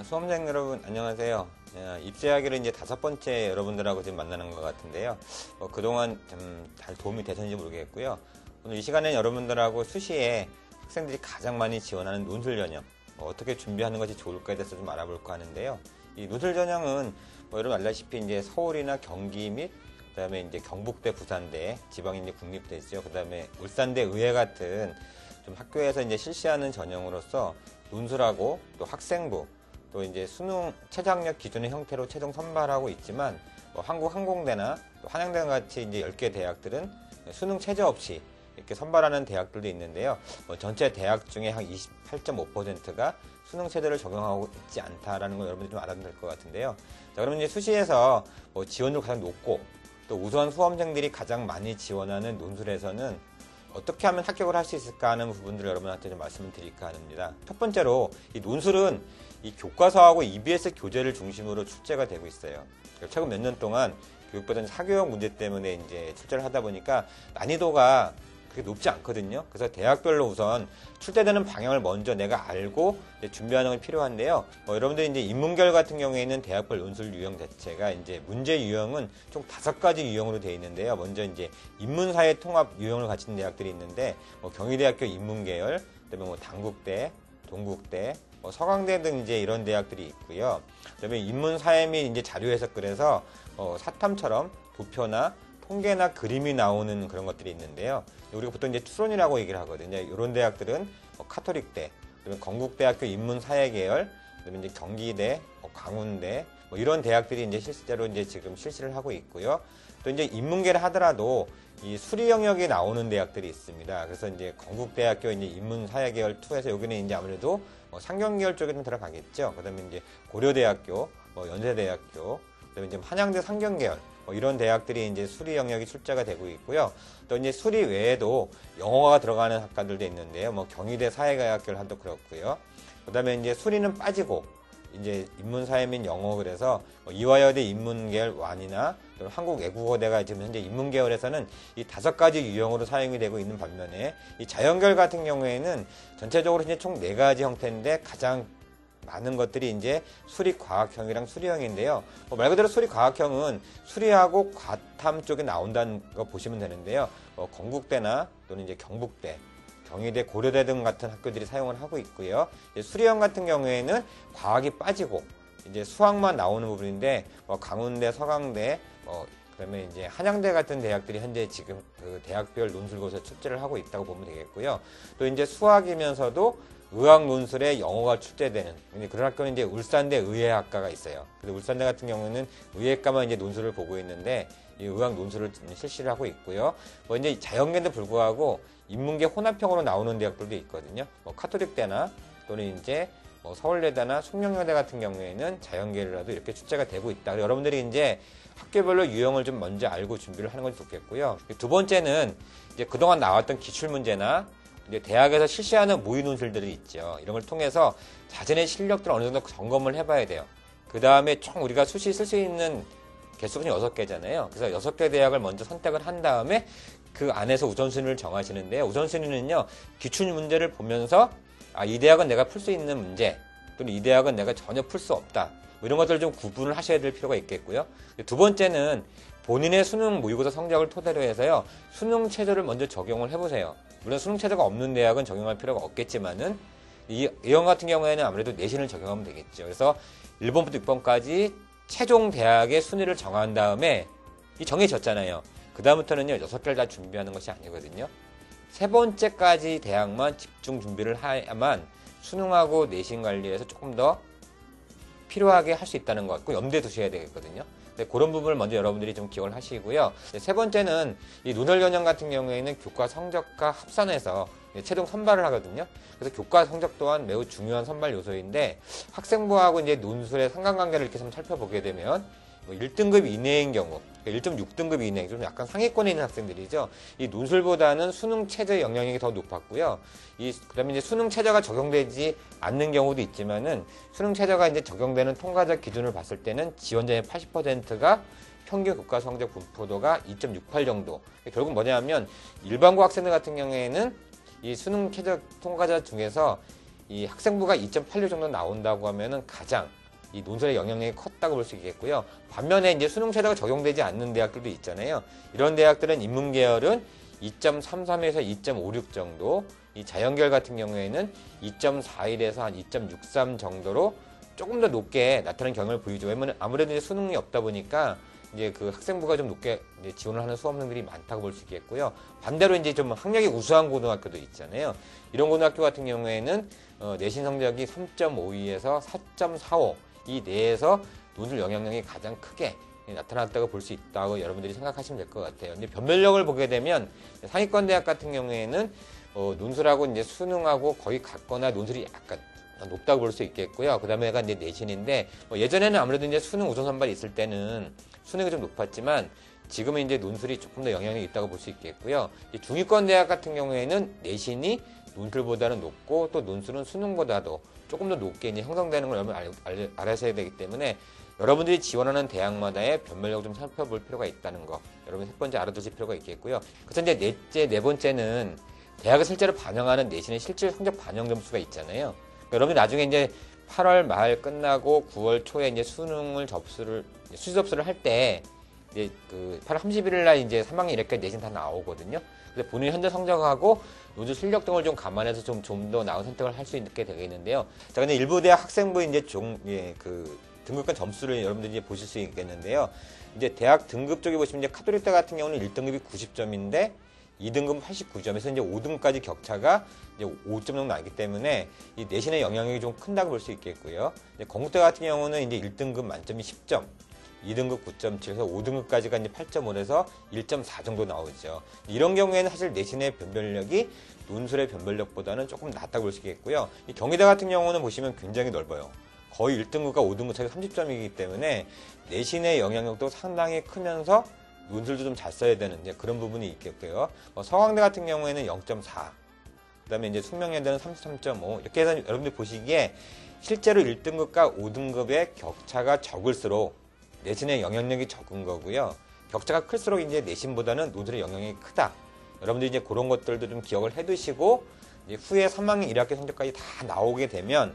수험생 여러분 안녕하세요. 입시하기로 이제 5번째 여러분들하고 지금 만나는 것 같은데요. 그동안 좀 잘 도움이 되셨는지 모르겠고요. 오늘 이 시간에는 여러분들하고 수시에 학생들이 가장 많이 지원하는 논술 전형 어떻게 준비하는 것이 좋을까에 대해서 좀 알아볼까 하는데요. 이 논술 전형은 여러분 알다시피 이제 서울이나 경기 및 그다음에 이제 경북대, 부산대, 지방인 이제 국립대죠. 그다음에 울산대, 의회 같은 좀 학교에서 이제 실시하는 전형으로서 논술하고 또 학생부 또 이제 수능 최저학력 기준의 형태로 최종 선발하고 있지만 한국항공대나 또 한양대 같이 이제 10개 대학들은 수능 최저 없이 이렇게 선발하는 대학들도 있는데요. 전체 대학 중에 한 28.5%가 수능 체제를 적용하고 있지 않다라는 걸 여러분들이 좀 알아야 될 것 같은데요. 자, 그러면 이제 수시에서 지원율 가장 높고 또 우수한 수험생들이 가장 많이 지원하는 논술에서는 어떻게 하면 합격을 할 수 있을까 하는 부분들을 여러분한테 좀 말씀을 드릴까 합니다. 첫 번째로 이 논술은 이 교과서하고 EBS 교재를 중심으로 출제가 되고 있어요. 최근 몇 년 동안 교육부에서는 사교육 문제 때문에 이제 출제를 하다 보니까 난이도가 그렇게 높지 않거든요. 그래서 대학별로 우선 출제되는 방향을 먼저 내가 알고 준비하는 게 필요한데요. 여러분들이 이제 인문계열 같은 경우에는 대학별 논술 유형 자체가 이제 문제 유형은 총 5가지 유형으로 되어 있는데요. 먼저 이제 인문사회 통합 유형을 가진 대학들이 있는데 경희대학교 인문계열, 그다음에 단국대, 동국대, 서강대 등 이제 이런 대학들이 있고요. 그다음에 인문사회 및 이제 자료해석 그래서 사탐처럼 도표나 통계나 그림이 나오는 그런 것들이 있는데요. 우리가 보통 이제 추론이라고 얘기를 하거든요. 이런 대학들은 카톨릭대, 그다음에 건국대학교 인문사회계열, 그다음에 이제 경기대, 강운대 이런 대학들이 이제 실제로 이제 지금 실시를 하고 있고요. 또 이제 인문계를 하더라도 이 수리 영역이 나오는 대학들이 있습니다. 그래서 이제 건국대학교 이제 인문사회계열 2에서 여기는 이제 아무래도 상경계열 쪽에 좀 들어가겠죠. 그다음에 이제 고려대학교, 연세대학교, 그다음에 이제 한양대 상경계열 이런 대학들이 이제 수리 영역이 출제가 되고 있고요. 또 이제 수리 외에도 영어가 들어가는 학과들도 있는데요. 경희대 사회과학계열도 그렇고요. 그다음에 이제 수리는 빠지고 이제 인문사회 및 영어 그래서 이화여대 인문계열 1이나 한국외국어대가 지금 현재 인문계열에서는 이 5가지 유형으로 사용이 되고 있는 반면에 이 자연계열 같은 경우에는 전체적으로 이제 총 4가지 형태인데 가장 많은 것들이 이제 수리과학형이랑 수리형인데요. 말 그대로 수리과학형은 수리하고 과탐 쪽에 나온다는 거 보시면 되는데요. 건국대나 또는 이제 경북대, 경희대, 고려대 등 같은 학교들이 사용을 하고 있고요. 수리형 같은 경우에는 과학이 빠지고 이제 수학만 나오는 부분인데 강운대, 서강대, 그다음에 이제 한양대 같은 대학들이 현재 지금 그 대학별 논술고사 출제를 하고 있다고 보면 되겠고요. 또 이제 수학이면서도 의학 논술에 영어가 출제되는 그런 학교는 이제 울산대 의예학과가 있어요. 그래서 울산대 같은 경우는 의예과만 이제 논술을 보고 있는데 이 의학 논술을 실시를 하고 있고요. 이제 자연계도 불구하고 인문계 혼합형으로 나오는 대학들도 있거든요. 카톨릭대나 또는 이제 서울예대나 숙명여대 같은 경우에는 자연계라도 이렇게 출제가 되고 있다. 여러분들이 이제 학교별로 유형을 좀 먼저 알고 준비를 하는 것이 좋겠고요. 두 번째는 이제 그동안 나왔던 기출문제나 이제 대학에서 실시하는 모의 논술들이 있죠. 이런 걸 통해서 자신의 실력들을 어느 정도 점검을 해봐야 돼요. 그 다음에 총 우리가 수시 쓸 수 있는 개수는 6개잖아요. 그래서 6개 대학을 먼저 선택을 한 다음에 그 안에서 우선순위를 정하시는데요. 우선순위는요, 기출 문제를 보면서 이 대학은 내가 풀 수 있는 문제, 또는 이 대학은 내가 전혀 풀 수 없다. 이런 것들을 좀 구분을 하셔야 될 필요가 있겠고요. 두 번째는 본인의 수능 모의고사 성적을 토대로 해서요, 수능 체제를 먼저 적용을 해보세요. 물론 수능 체제가 없는 대학은 적용할 필요가 없겠지만은 이형 같은 경우에는 아무래도 내신을 적용하면 되겠죠. 그래서 1번부터 6번까지 최종 대학의 순위를 정한 다음에 정해졌잖아요. 그 다음부터는요 6개를 다 준비하는 것이 아니거든요. 3번째까지 대학만 집중 준비를 해야만 수능하고 내신 관리에서 조금 더 필요하게 할 수 있다는 것 꼭 염두에 두셔야 되겠거든요. 그런 부분을 먼저 여러분들이 좀 기억을 하시고요. 세 번째는 이 논술 전형 같은 경우에는 교과 성적과 합산해서 최종 선발을 하거든요. 그래서 교과 성적 또한 매우 중요한 선발 요소인데 학생부하고 이제 논술의 상관관계를 이렇게 좀 살펴보게 되면 1등급 이내인 경우, 1.6등급 이내, 좀 약간 상위권에 있는 학생들이죠. 이 논술보다는 수능 최저 영향력이 더 높았고요. 그다음에 이제 수능 최저가 적용되지 않는 경우도 있지만은 수능 최저가 이제 적용되는 통과자 기준을 봤을 때는 지원자의 80%가 평균 교과 성적 분포도가 2.68 정도. 결국 뭐냐면 일반고 학생들 같은 경우에는 이 수능 최저 통과자 중에서 이 학생부가 2.86 정도 나온다고 하면은 가장 이 논술의 영향력이 컸다고 볼 수 있겠고요. 반면에 이제 수능 최저가 적용되지 않는 대학들도 있잖아요. 이런 대학들은 인문계열은 2.33에서 2.56 정도, 이 자연계열 같은 경우에는 2.41에서 한 2.63 정도로 조금 더 높게 나타나는 경향을 보이죠. 왜냐면 아무래도 이제 수능이 없다 보니까 이제 그 학생부가 좀 높게 이제 지원을 하는 수험생들이 많다고 볼 수 있겠고요. 반대로 이제 좀 학력이 우수한 고등학교도 있잖아요. 이런 고등학교 같은 경우에는 내신 성적이 3.52에서 4.45 이 내에서 논술 영향력이 가장 크게 나타났다고 볼 수 있다고 여러분들이 생각하시면 될 것 같아요. 근데 변별력을 보게 되면 상위권 대학 같은 경우에는 논술하고 이제 수능하고 거의 같거나 논술이 약간 높다고 볼 수 있겠고요. 그 다음에가 이제 내신인데 예전에는 아무래도 이제 수능 우선 선발이 있을 때는 수능이 좀 높았지만 지금은 이제 논술이 조금 더 영향력이 있다고 볼 수 있겠고요. 중위권 대학 같은 경우에는 내신이 논술보다는 높고 또 논술은 수능보다도 조금 더 높게 이제 형성되는 걸 여러분 알아셔야 되기 때문에 여러분들이 지원하는 대학마다의 변별력을 좀 살펴볼 필요가 있다는 거 여러분 첫 번째 알아두실 필요가 있겠고요. 그래서 이제 네 번째는 대학을 실제로 반영하는 내신의 실질 성적 반영 점수가 있잖아요. 그러니까 여러분들 나중에 이제 8월 말 끝나고 9월 초에 이제 수능을 수시 접수를 할 때 이제 그 8월 31일 날 이제 3학년 이렇게 내신 다 나오거든요. 그래서 본인 현재 성적하고 논술 실력 등을 좀 감안해서 좀 더 나은 선택을 할 수 있게 되겠는데요. 자, 근데 일부 대학 학생부 이제 그 등급간 점수를 여러분들이 이제 보실 수 있겠는데요. 이제 대학 등급 쪽에 보시면 이제 카톨릭대 같은 경우는 1등급이 90점인데 2등급은 89점에서 이제 5등급까지 격차가 이제 5점 정도 나기 때문에 이 내신의 영향력이 좀 큰다고 볼 수 있겠고요. 이제 건국대 같은 경우는 이제 1등급 만점이 10점, 2등급 9.7에서 5등급까지가 이제 8.5에서 1.4 정도 나오죠. 이런 경우에는 사실 내신의 변별력이 논술의 변별력보다는 조금 낮다고 볼 수 있겠고요. 이 경희대 같은 경우는 보시면 굉장히 넓어요. 거의 1등급과 5등급 차이가 30점이기 때문에 내신의 영향력도 상당히 크면서 논술도 좀 잘 써야 되는 그런 부분이 있겠고요. 서강대 같은 경우에는 0.4, 그 다음에 이제 숙명여대는 33.5 이렇게 해서 여러분들 보시기에 실제로 1등급과 5등급의 격차가 적을수록 내신의 영향력이 적은 거고요. 격차가 클수록 이제 내신보다는 논술의 영향력이 크다. 여러분들이 이제 그런 것들도 좀 기억을 해 두시고 후에 3학년 1학기 성적까지 다 나오게 되면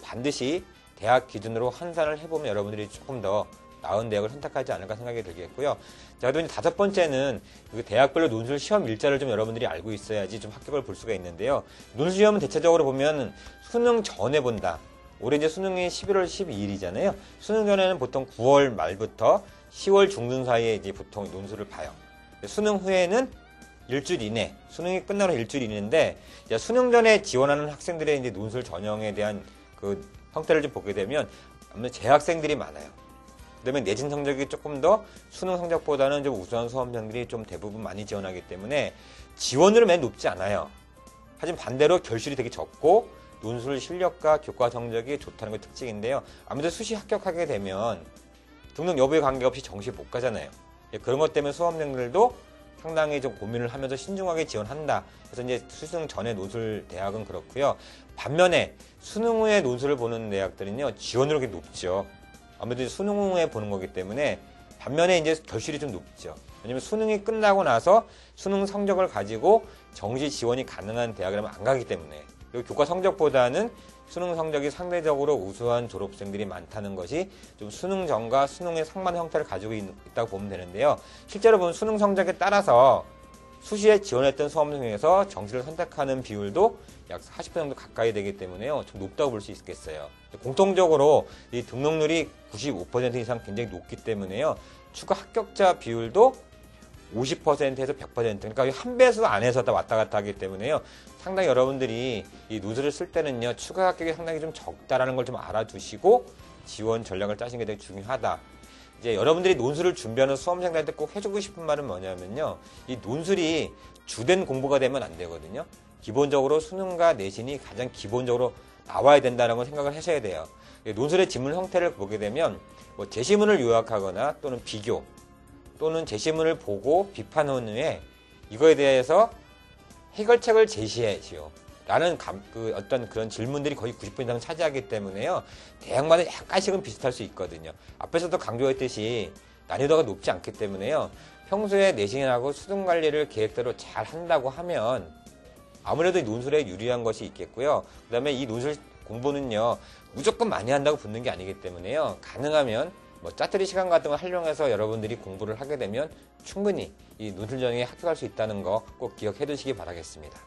반드시 대학 기준으로 환산을 해보면 여러분들이 조금 더 나은 대학을 선택하지 않을까 생각이 들겠고요. 자, 그리고 이제 다섯 번째는 그 대학별로 논술 시험 일자를 좀 여러분들이 알고 있어야지 좀 합격을 볼 수가 있는데요. 논술 시험은 대체적으로 보면 수능 전에 본다. 올해 이제 수능이 11월 12일이잖아요. 수능 전에는 보통 9월 말부터 10월 중순 사이에 이제 보통 논술을 봐요. 수능 후에는 일주일 이내, 수능이 끝나고 일주일 이내인데, 수능 전에 지원하는 학생들의 이제 논술 전형에 대한 그 형태를 좀 보게 되면 아무래도 재학생들이 많아요. 그다음에 내신 성적이 조금 더 수능 성적보다는 좀 우수한 수험생들이 좀 대부분 많이 지원하기 때문에 지원율은 매우 높지 않아요. 하지만 반대로 결실이 되게 적고 논술 실력과 교과 성적이 좋다는 게 특징인데요. 아무래도 수시 합격하게 되면 등록 여부에 관계없이 정시에 못 가잖아요. 그런 것 때문에 수험생들도 상당히 좀 고민을 하면서 신중하게 지원한다. 그래서 이제 수능 전에 논술 대학은 그렇고요. 반면에 수능 후에 논술을 보는 대학들은요, 지원율이 높죠. 아무래도 수능 후에 보는 거기 때문에 반면에 이제 결실이 좀 높죠. 왜냐면 수능이 끝나고 나서 수능 성적을 가지고 정시 지원이 가능한 대학이라면 안 가기 때문에, 그리고 교과 성적보다는 수능 성적이 상대적으로 우수한 졸업생들이 많다는 것이 좀 수능 전과 수능의 상반된 형태를 가지고 있다고 보면 되는데요. 실제로 보면 수능 성적에 따라서 수시에 지원했던 수험생 중에서 정시를 선택하는 비율도 약 40% 정도 가까이 되기 때문에요. 좀 높다고 볼 수 있겠어요. 공통적으로 이 등록률이 95% 이상 굉장히 높기 때문에요. 추가 합격자 비율도 50%에서 100%, 그러니까 한 배수 안에서 다 왔다 갔다 하기 때문에요. 상당히 여러분들이 이 논술을 쓸 때는요, 추가 합격이 상당히 좀 적다라는 걸 좀 알아두시고 지원 전략을 짜시는 게 되게 중요하다. 이제 여러분들이 논술을 준비하는 수험생들한테 꼭 해주고 싶은 말은 뭐냐면요, 이 논술이 주된 공부가 되면 안 되거든요. 기본적으로 수능과 내신이 가장 기본적으로 나와야 된다는 걸 생각을 하셔야 돼요. 논술의 지문 형태를 보게 되면 뭐 제시문을 요약하거나 또는 비교 또는 제시문을 보고 비판한 후에 이거에 대해서 해결책을 제시해시오 라는 어떤 그런 질문들이 거의 90% 이상 차지하기 때문에요. 대학마다 약간씩은 비슷할 수 있거든요. 앞에서도 강조했듯이 난이도가 높지 않기 때문에요. 평소에 내신하고 수능 관리를 계획대로 잘 한다고 하면 아무래도 이 논술에 유리한 것이 있겠고요. 그 다음에 이 논술 공부는요, 무조건 많이 한다고 붙는 게 아니기 때문에요. 가능하면 뭐 짜투리 시간 같은 걸 활용해서 여러분들이 공부를 하게 되면 충분히 이 논술 전형에 합격할 수 있다는 거 꼭 기억해 두시기 바라겠습니다.